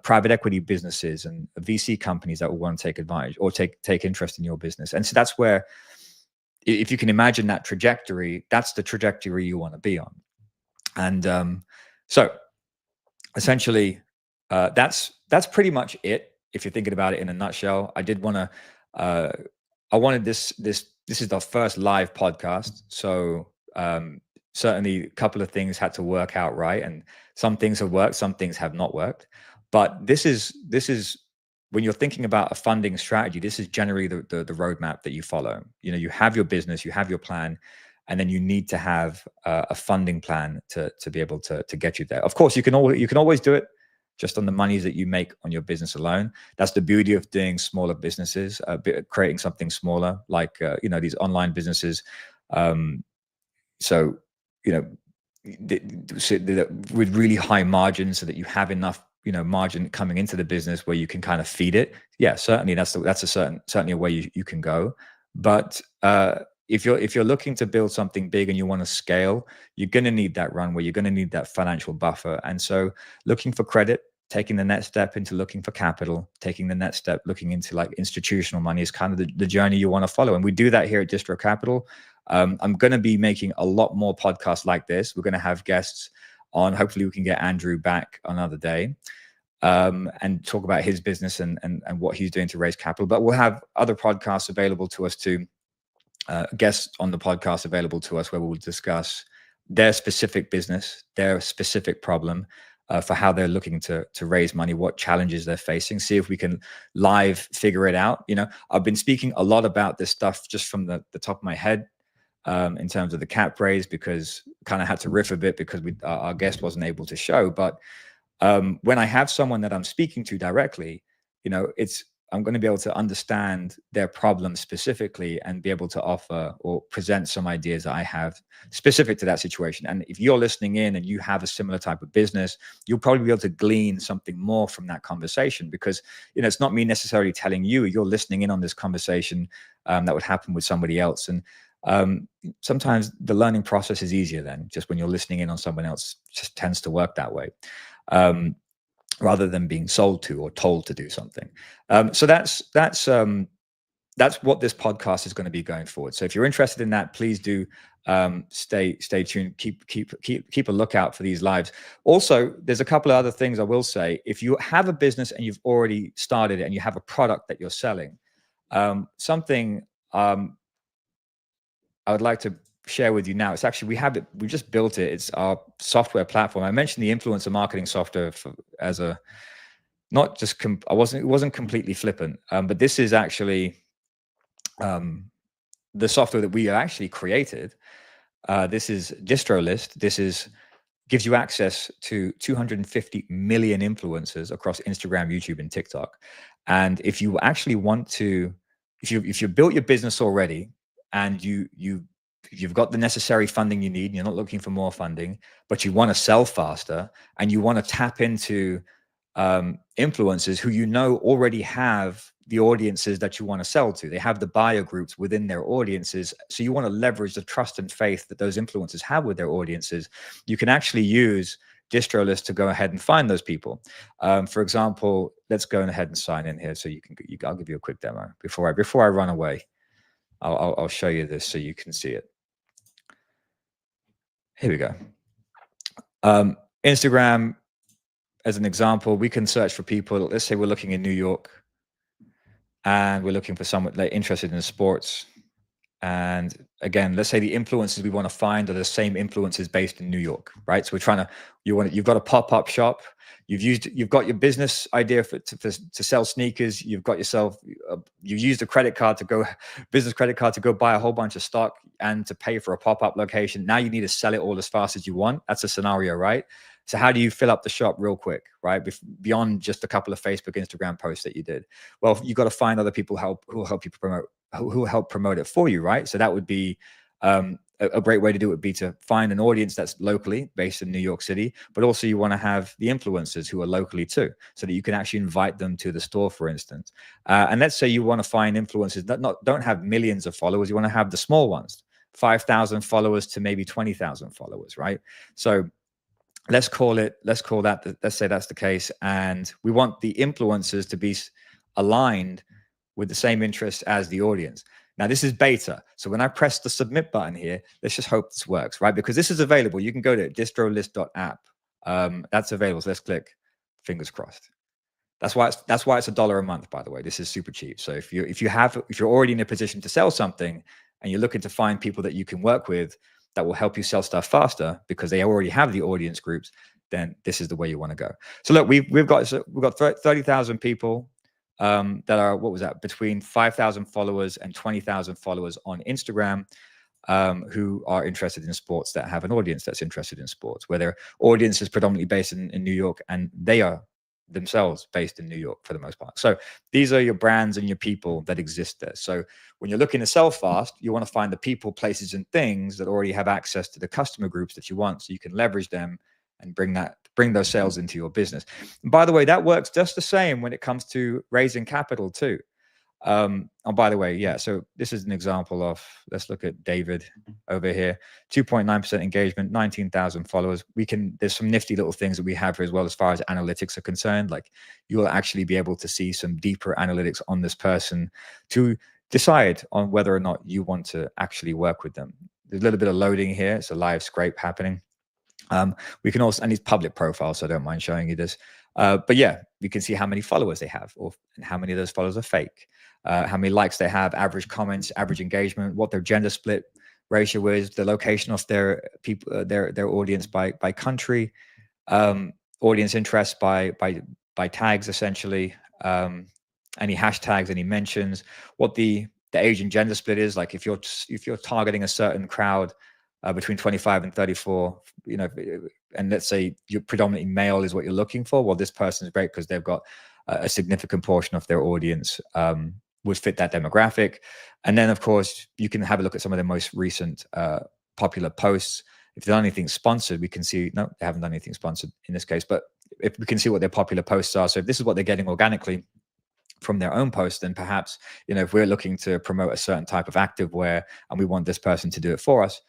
private equity businesses and VC companies that will want to take advantage or take interest in your business. And so that's where, if you can imagine that trajectory, that's the trajectory you want to be on. And so essentially, that's pretty much it. If you're thinking about it in a nutshell, I did want to. I wanted this. This is the first live podcast, so certainly a couple of things had to work out right, and some things have worked, some things have not worked. But this is when you're thinking about a funding strategy, this is generally the roadmap that you follow. You have your business, you have your plan, and then you need to have a funding plan to be able to get you there. Of course, you can always do it just on the monies that you make on your business alone. That's the beauty of doing smaller businesses, creating something smaller, like these online businesses. So with really high margins, so that you have enough margin coming into the business where you can kind of feed it, yeah, certainly certainly a way you can go. But if you're looking to build something big and you want to scale, you're going to need that runway. You're going to need that financial buffer. And so looking for credit, taking the next step into looking for capital, taking the next step looking into like institutional money is kind of the journey you want to follow. And we do that here at Distro Capital. I'm going to be making a lot more podcasts like this. We're going to have guests on. Hopefully we can get Andrew back another day and talk about his business and what he's doing to raise capital. But we'll have other podcasts available to us too. Guests on the podcast available to us where we'll discuss their specific business, their specific problem, for how they're looking to raise money, what challenges they're facing, see if we can live figure it out. I've been speaking a lot about this stuff just from the top of my head in terms of the cap raise, because kind of had to riff a bit because our guest wasn't able to show. But when I have someone that I'm speaking to directly, I'm going to be able to understand their problem specifically and be able to offer or present some ideas that I have specific to that situation. And if you're listening in and you have a similar type of business, you'll probably be able to glean something more from that conversation, because, it's not me necessarily telling you, you're listening in on this conversation that would happen with somebody else. And sometimes the learning process is easier then, just when you're listening in on someone else. It just tends to work that way. Rather than being sold to or told to do something. So that's what this podcast is going to be going forward. So if you're interested in that, please do stay tuned. Keep a lookout for these lives. Also, there's a couple of other things I will say. If you have a business and you've already started it and you have a product that you're selling, something I would like to share with you now. It's actually, we just built it. It's our software platform. I mentioned the influencer marketing software as a, not just, it wasn't completely flippant, but this is actually the software that we have actually created. This is DistroList. This gives you access to 250 million influencers across Instagram, YouTube, and TikTok. And if you actually want to, if you built your business already and you've got the necessary funding you need, and you're not looking for more funding, but you want to sell faster and you want to tap into influencers who already have the audiences that you want to sell to. They have the buyer groups within their audiences. So you want to leverage the trust and faith that those influencers have with their audiences. You can actually use DistroList to go ahead and find those people. For example, let's go ahead and sign in here. So I'll give you a quick demo before I run away. I'll show you this so you can see it. Here we go. Instagram, as an example, we can search for people. Let's say we're looking in New York and we're looking for someone like interested in sports. And again, let's say the influencers we want to find are the same influencers based in New York, right? So we're trying to, you've got a pop-up shop. You've got your business idea to sell sneakers. You've got yourself, you've used a business credit card to go buy a whole bunch of stock and to pay for a pop-up location. Now you need to sell it all as fast as you want. That's a scenario, right? So how do you fill up the shop real quick, right? Beyond just a couple of Facebook, Instagram posts that you did. Well, you've got to find other people who will help you promote, who will help promote it for you, right? So that would be a great way to do it would be to find an audience that's locally based in New York City, but also you want to have the influencers who are locally too, so that you can actually invite them to the store, for instance. And let's say you want to find influencers that don't have millions of followers. You want to have the small ones, 5,000 followers to maybe 20,000 followers, right? So let's say that's the case. And we want the influencers to be aligned with the same interests as the audience. Now, this is beta. So when I press the submit button here, let's just hope this works, right? Because this is available. You can go to DistroList.app. That's available. So let's click, fingers crossed. That's why it's $1 a month, by the way. This is super cheap. So if you're already in a position to sell something and you're looking to find people that you can work with that will help you sell stuff faster because they already have the audience groups, then this is the way you want to go. So look, we've got 30,000 people that are, between 5,000 followers and 20,000 followers on Instagram, who are interested in sports, that have an audience that's interested in sports, where their audience is predominantly based in New York and they are themselves based in New York for the most part. So these are your brands and your people that exist there. So when you're looking to sell fast, you want to find the people, places, and things that already have access to the customer groups that you want, so you can leverage them and bring that bring those sales into your business. And by the way, that works just the same when it comes to raising capital too. Oh, by the way, yeah, so this is an example of, let's look at David over here, 2.9% engagement, 19,000 followers. There's some nifty little things that we have here as well as far as analytics are concerned. Like, you'll actually be able to see some deeper analytics on this person to decide on whether or not you want to actually work with them. There's a little bit of loading here. It's a live scrape happening. We can also, and these public profiles, so I don't mind showing you this. But yeah, you can see how many followers they have, and how many of those followers are fake, how many likes they have, average comments, average engagement, what their gender split ratio is, the location of their people, their audience by country, audience interest by tags, essentially, any hashtags, any mentions, what the age and gender split is. Like, if you're targeting a certain crowd between 25 and 34, and let's say you're predominantly male is what you're looking for, well, this person is great because they've got a significant portion of their audience would fit that demographic. And then, of course, you can have a look at some of their most recent popular posts. If they've done anything sponsored, we can see, no, they haven't done anything sponsored in this case, but if we can see what their popular posts are. So if this is what they're getting organically from their own post, then perhaps, if we're looking to promote a certain type of activewear and we want this person to do it for us,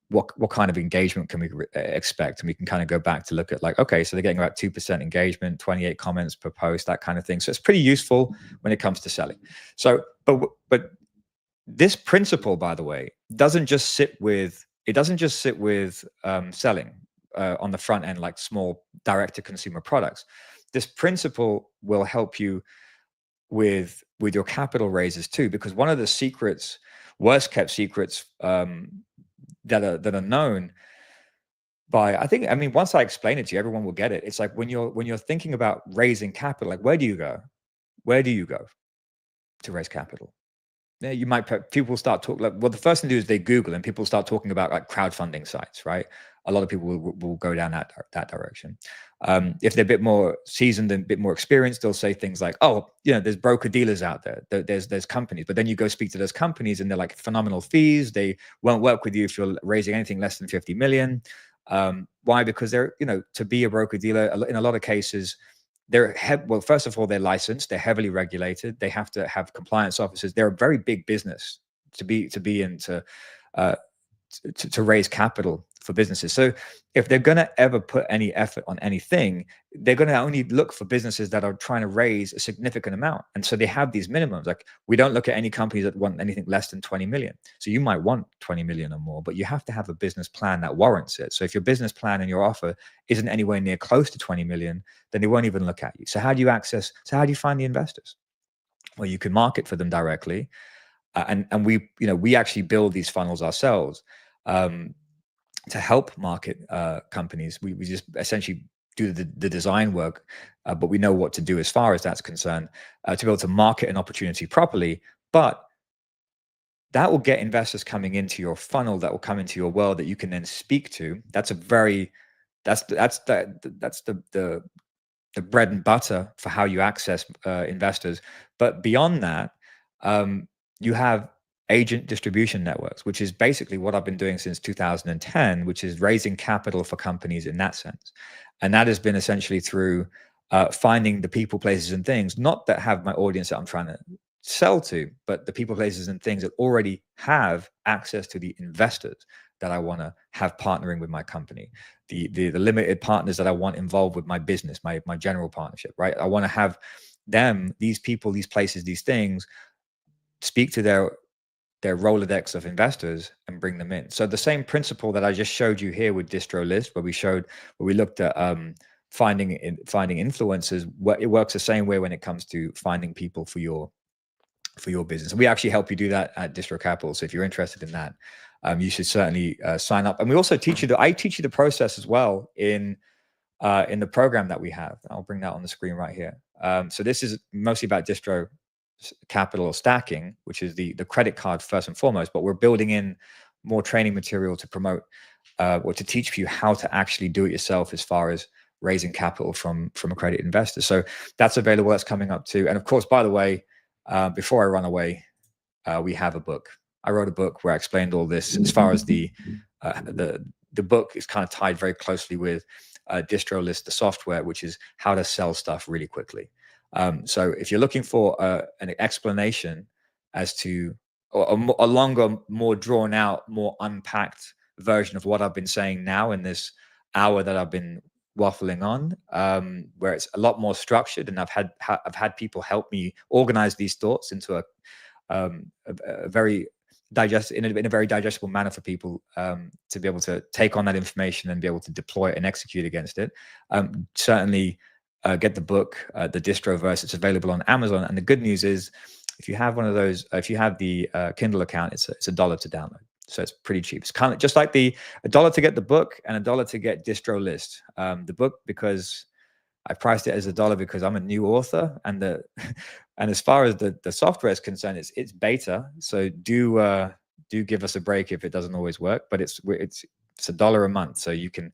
what kind of engagement can we expect? And we can kind of go back to look at, like, okay, so they're getting about 2% engagement, 28 comments per post, that kind of thing. So it's pretty useful when it comes to selling. So, but this principle, by the way, doesn't just sit with selling on the front end, like small direct to consumer products. This principle will help you with your capital raises too, because one of the secrets, worst kept secrets, that are known by, I mean, once I explain it to you, everyone will get it. It's like, when you're thinking about raising capital, like, where do you go to raise capital? Yeah, people start talking, like, well, the first thing to do is they Google, and people start talking about, like, crowdfunding sites, right? A lot of people will go down that direction. If they're a bit more seasoned and a bit more experienced, they'll say things like, oh, there's broker dealers out there. There's companies, but then you go speak to those companies and they're like phenomenal fees. They won't work with you if you're raising anything less than 50 million. Why? Because they're, to be a broker dealer, in a lot of cases, well, first of all, they're licensed, they're heavily regulated, they have to have compliance officers. They're a very big business to be in, to raise capital for businesses. So if they're going to ever put any effort on anything, they're going to only look for businesses that are trying to raise a significant amount. And so they have these minimums. Like, we don't look at any companies that want anything less than 20 million. So you might want 20 million or more, but you have to have a business plan that warrants it. So if your business plan and your offer isn't anywhere near close to 20 million, then they won't even look at you. So how do you find the investors? Well, you can market for them directly. And we actually build these funnels ourselves. To help market companies. We just essentially do the design work, but we know what to do as far as that's concerned, to be able to market an opportunity properly. But that will get investors coming into your funnel, that will come into your world that you can then speak to. That's the bread and butter for how you access investors. But beyond that, you have agent distribution networks, which is basically what I've been doing since 2010, which is raising capital for companies in that sense. And that has been essentially through finding the people, places, and things, not that have my audience that I'm trying to sell to, but the people, places, and things that already have access to the investors that I want to have partnering with my company, the limited partners that I want involved with my business, my general partnership, right? I want to have them, these people, these places, these things, speak to their Rolodex of investors and bring them in. So the same principle that I just showed you here with DistroList, where we looked at finding influencers, it works the same way when it comes to finding people for your business. And we actually help you do that at Distro Capital. So if you're interested in that, you should certainly sign up. And we also teach you I teach you the process as well in the program that we have. I'll bring that on the screen right here. So this is mostly about Distro Capital or stacking, which is the credit card first and foremost, but we're building in more training material to promote or to teach you how to actually do it yourself as far as raising capital from accredited investors. So that's available. That's coming up too. And of course, by the way, before I run away, we have a book. I wrote a book where I explained all this. As far as the book is kind of tied very closely with DistroList, the software, which is how to sell stuff really quickly. So if you're looking for an explanation as to a longer, more drawn out, more unpacked version of what I've been saying now in this hour that I've been waffling on, where it's a lot more structured, and I've had people help me organize these thoughts into a very in a very digestible manner for people to be able to take on that information and be able to deploy it and execute against it. Certainly get the book, the Distroverse. It's available on Amazon. And the good news is, if you have one of those, if you have the Kindle account, it's $1 to download. So it's pretty cheap. It's kind of just like $1 to get the book and $1 to get DistroList. The book, because I priced it as $1 because I'm a new author, and as far as the software is concerned, it's beta. So do give us a break if it doesn't always work. But it's $1 a month, so you can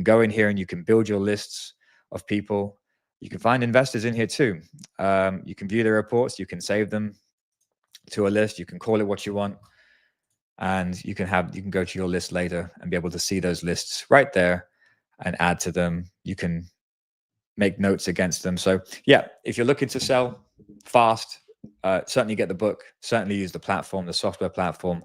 go in here and you can build your lists of people. You can find investors in here too. You can view their reports. You can save them to a list. You can call it what you want, and you can go to your list later and be able to see those lists right there and add to them. You can make notes against them. So yeah, if you're looking to sell fast, certainly get the book. Certainly use the platform, the software platform,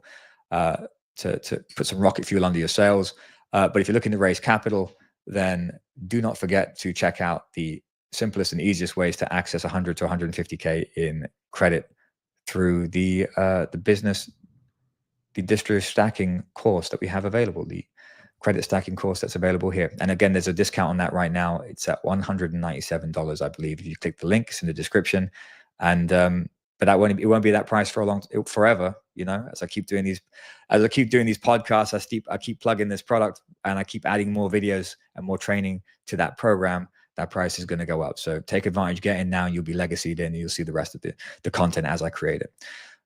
to put some rocket fuel under your sales. But if you're looking to raise capital, then do not forget to check out the simplest and easiest ways to access 100 to 150K in credit through the distro stacking course that we have available, the credit stacking course that's available here. And again, there's a discount on that right now. It's at $197, I believe, if you click the links in the description. And but it won't be that price for forever. You know, as I keep doing these podcasts, I keep plugging this product, and I keep adding more videos and more training to that program. That price is going to go up. So take advantage, get in now, and you'll be legacied in, and you'll see the rest of the content as I create it.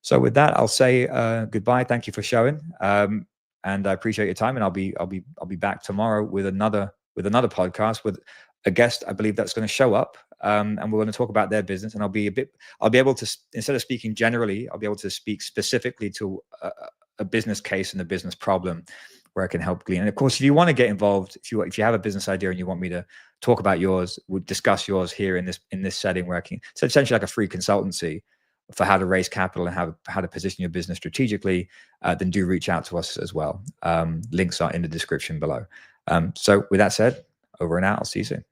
So with that, I'll say goodbye. Thank you for showing, and I appreciate your time. And I'll be back tomorrow with another podcast with a guest, I believe, that's going to show up, and we're going to talk about their business. And I'll be able to, instead of speaking generally, I'll be able to speak specifically to a business case and a business problem where I can help glean. And of course, if you want to get involved, if you have a business idea and you want me to talk about yours, we'll discuss yours here in this setting where it's essentially like a free consultancy for how to raise capital and how to position your business strategically, then do reach out to us as well. Links are in the description below. So with that said, over and out. I'll see you soon.